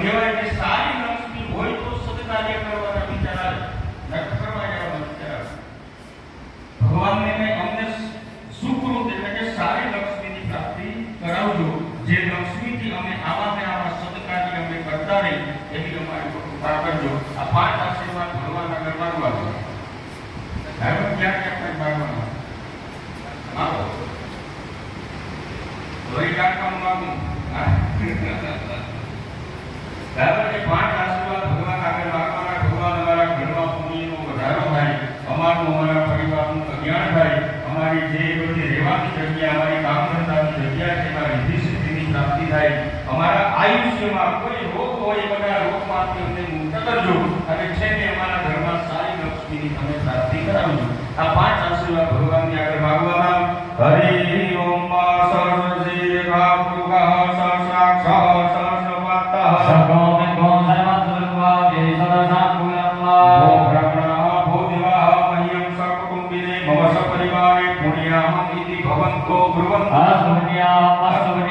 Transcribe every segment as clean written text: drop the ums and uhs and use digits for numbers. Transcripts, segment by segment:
કહેવાય કે સારી લક્ષ્મી હોય તો સત્કાર્ય કરવાના વિચાર આવે, નક કરવા જવાનો વિચાર આવે. ભગવાનને કઈ અમને સુકૃત એટલે કે સારી લક્ષ્મીની પ્રાપ્તિ કરાવજો, જે લક્ષ્મીથી અમે આવા ને આવા સત્કાર્ય અમે કરતા રહી એવી અમારી કૃપા કરજો. આ 5 આશીર્વાદ ભગવાનના આગળ માંગવાના. હવે ક્યાં ક્યાં માંગવાના માગો લોહી કાઢવાનું માગું. બરાબર છે. 5 આશીર્વાદ ભગવાન આગળ માંગવાના. ભગવાન અમારા ઘરમાં પુણ્યનો વધારો થાય, અમારું અમારા પરિવારનું કલ્યાણ થાય, અમારી જે બધી રહેવાની જગ્યા, અમારી કામ ધંધાની જગ્યા છે એમાં રિદ્ધિ સિદ્ધિની પ્રાપ્તિ થાય, અમારા આયુષ્યમાં કોઈ રોગ હોય બધા રોગમાંથી અમને મુક્ત કરજો, અને છે ને અમારા ઘરમાં સારી લક્ષ્મીની તમે પ્રાપ્તિ કરાવજો. આ 5 આશીર્વાદ ભગવાનની આગળ માંગવાના. હરિ ઓમ સર્વજે ભાવૃગા સસાક્ષ સસવાતઃ સગોમે ગોમ સર્વસર્વા વે સદસાકુલમ્મા ભો બ્રહ્મણા ભો દેવા મહ્યં સકુટુંબિને મમ સપરિવારે પુણ્યાહમ ઇતિ ભવન્તો બ્રુવન્તો અસ્મન્યાહમ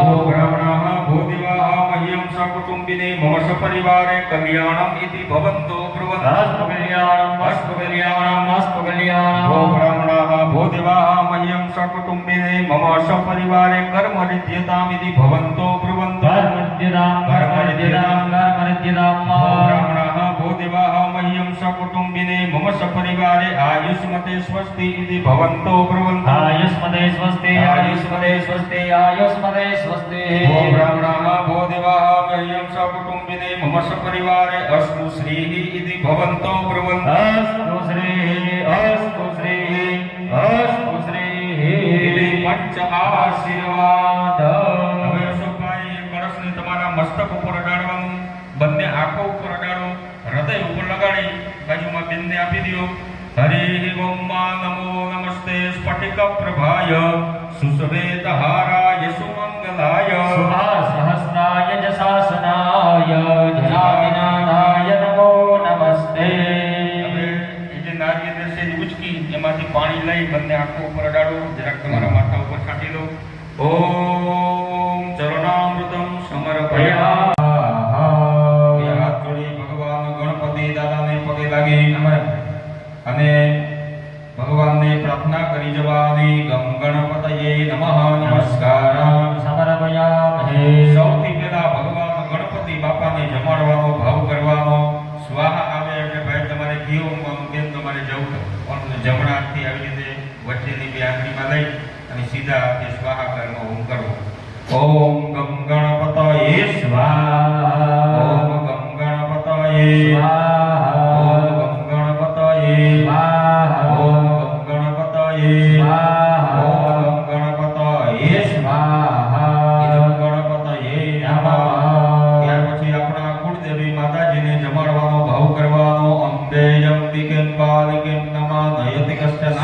ભો બ્રહ્મણા ભો દેવા મહ્યં સકુટુંબિને મમ સપરિવારે કલ્યાણમ ઇતિ ભવન્તો બ્રુવન્તો અસ્તુ કલ્યાણમ ભો બ્રહ્મણા ભો દેવા મહ્યં સકુટુંબિને મમ સપરિવારે કર્મ રિદ્ધ્યતામ ઇતિ ભવન્તો બ્રુવન્તો બ્રહ્મણા ભો દેવા મહ્યં સકુટુંબિને મમ સપરિવારે આયુષ્મતે સ્વસ્તિ ઇતિ ભવન્તો બ્રુવન્તો આયુષ્મતે સ્વસ્તિ આયુષ્મતે સ્વસ્તિ આયુષ્મતે સ્વસ્તિ ભો બ્રહ્મણા ભો દેવા મહ્યં સકુટુંબિને મમ સપરિવારે અસ્તુ શ્રીઃ ઇતિ ભવન્તો બ્રુવન્તો અસ્તુ શ્રી અસ્તુ શ્રી અસ્તુ શ્રી પંચ આશીર્વાદ. હવે અશોકભાઈ કળશને તમારા મસ્તક ઉપર અડાડવાનું, બંને આંખો ઉપર અડાડો, હૃદય ઉપર લગાડી બાજુમાં બેનને આપી દો. હરિ ઓમ નમો નમસ્તે સ્ફટિક પ્રભાય સુશ્વેતહારાય સુમંગલાય સુભા સહસ્રાય જશાસનાય ધરાવિનાથાય નમો નમસ્તે. નારિયેળ સેજ ઉચકી એમાંથી પાણી લઈ બંને આંખો ઉપર અડાડો, જરાક તમારા માથા ઉપર છાંટી દો. ઓમ ચરણામૃતમ સમર્પયામિ. હાથ જોડી ભગવાન ગણપતિ દાદાને પગે લાગી અને ભગવાનને પ્રાર્થના કરી જવાની. ગમ ગણપતયે નમઃ નમસ્કાર સમર્પયામિ. સૌથી પહેલા ભગવાન ગણપતિ બાપાને જમાડવાનો ભાવ કરવાનો. સ્વાહા આવે એટલે ભાઈ તમારે ઘી ઊંઘવાનું કેમ તમારે જવું પણ જમણા હાથથી આવી રીતે વચ્ચેની બે આંગળીમાં લઈ અને સીધા હાથે સ્વાહા કર્મ ઓમ કરવો. ઓમ ગમ ગણપતયે સ્વાહા. ઓમ ગમ ગણપતયે સ્વાહા. ઓમ ગમ ગણપતયે સ્વાહા. ઓમ ગમ ગણપતયે સ્વાહા. ઓમ ગમ ગણપતયે સ્વાહા. ઇદં ગણપતયે નમઃ. ત્યાર પછી આપણા કુળદેવી માતાજીને જમાડવાનો ભાવ કરવાનો. અંબે અંબિકે બાલિકે નમઃ નયતિ કશ્ચનઃ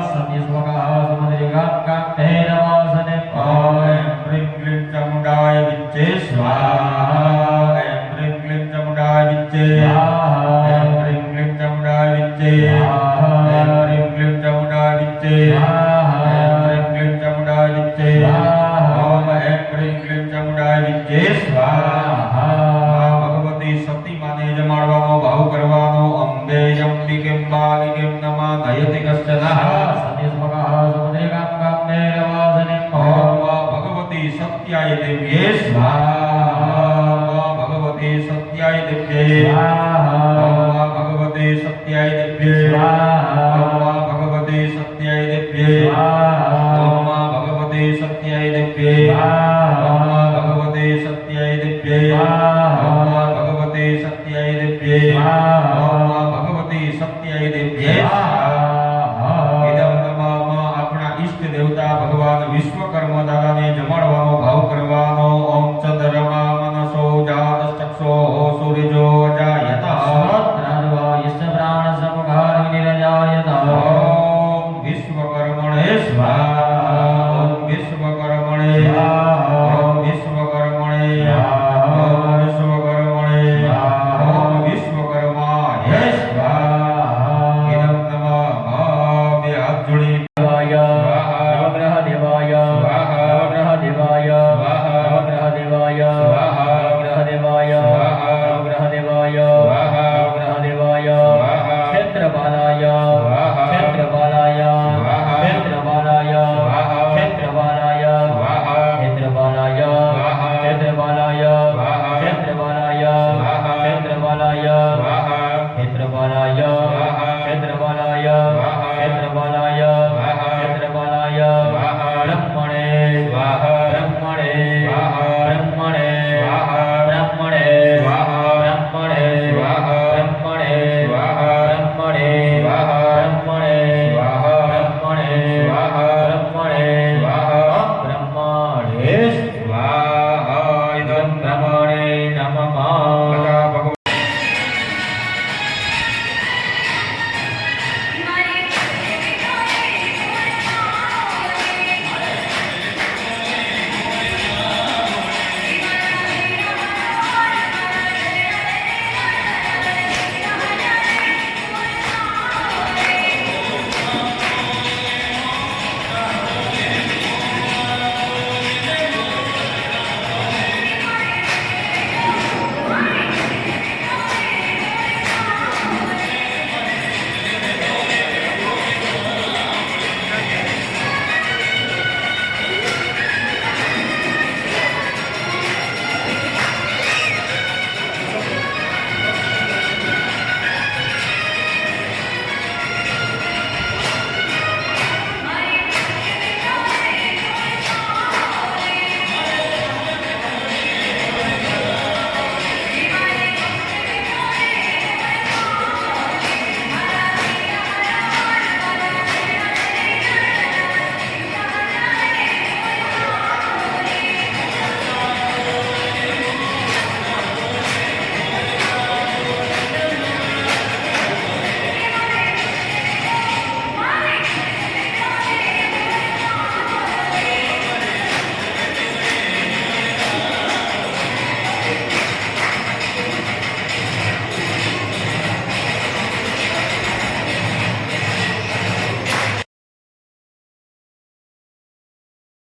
સત્યસ્વકઃ સમુદ્રિકાં કાંતે નવાસને એમ પ્રીમ ક્લીમ ચામુંડાય વિચ્ચે સ્વાહા. એમ પ્રીમ ક્લીમ ચામુંડાય વિચ્ચે સ્વાહા. એમ પ્રીમ ક્લીમ ચામુંડાય વિચ્ચે સ્વાહા. એમ પ્રીમ ક્લીમ ચામુંડાય વિચ્ચે સ્વાહા. એમ પ્રીમ ક્લીમ ચામુંડાય વિચ્ચે સ્વાહા. ઓમ એમ પ્રીમ ક્લીમ ચામુંડાય વિચ્ચે સ્વાહા. ભગવતી સતી માને જમાડવાનો ભાવ કરવાનો. અંબે અંબિકે બાલિકે નમઃ નયતિ કશ્ચનઃ સત્યસ્વકઃ સમુદ્રિકાં કાંતે નવાસને ઓમ ભગવતી સત્યાય દેવ્યે સ્વાહા. ભગવતી સત્યાય દેવ્યે સ્વાહા. ભગવતી સત્યાય દેવ્યે સ્વાહા. ભગવતી સત્યાય દેવ્યે સ્વાહા. ભગવતી સત્યાય દેવ્યે સ્વાહા. ભગવતી સત્યાય દેવ્યે સ્વાહા. ભગવતી સત્યાય દેવ્યે સ્વાહા. ભગવતી સત્યાય દેવ્યે સ્વાહા. ઇદં તમામ આપણા ઈષ્ટ દેવતા ભગવાન વિશ્વકર્મા દાદાને જમાડવાનો ભાવ કરવાનો. ઓમ ચંદ્રમા મનસો જાત ચક્ષો સૂર્યો અજાય ક્ષેત્રપાલાય સ્વાહા. ક્ષેત્રપાલાય સ્વાહા. ક્ષેત્રપાલાય સ્વાહા. ક્ષેત્રપાલાય સ્વાહા. ક્ષેત્રપાલાય સ્વાહા. ક્ષેત્રપાલાય સ્વાહા. ક્ષેત્રપાલાય સ્વાહા. ક્ષેત્રપાલાય સ્વાહા. ક્ષેત્રપાલાય